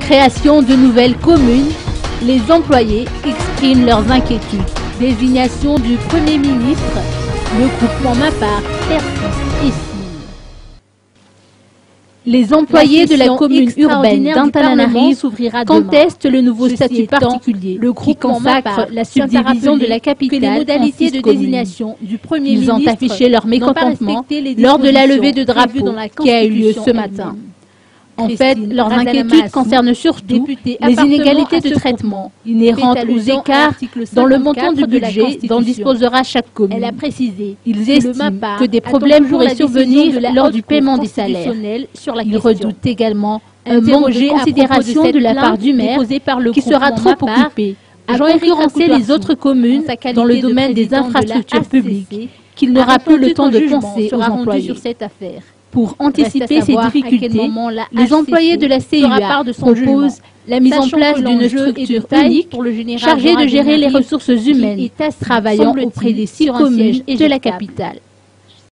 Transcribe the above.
Création de nouvelles communes, les employés expriment leurs inquiétudes. Désignation du Premier ministre, le groupement MAPAR persiste ici. Les employés de la commune urbaine d'Antananarivo contestent le nouveau statut particulier qui consacre la subdivision de la capitale les modalités de désignation du Premier ministre. Ils ont affiché leur mécontentement lors de la levée de drapeau qui a eu lieu ce matin. En fait, leurs inquiétudes concernent surtout les inégalités de traitement inhérentes aux écarts dans le montant du budget dont disposera chaque commune. Elle a précisé Ils estiment que des problèmes pourraient survenir lors du paiement des salaires. Ils redoutent également un manque de considération de la part du maire qui sera trop occupé à concurrencer les autres communes dans le domaine des infrastructures publiques qu'il n'aura plus le temps de penser aux employés. Pour anticiper ces difficultés, les employés de la CIA proposent la mise en place d'une structure unique chargée de gérer les ressources humaines, travaillant auprès des 6 communes de la capitale.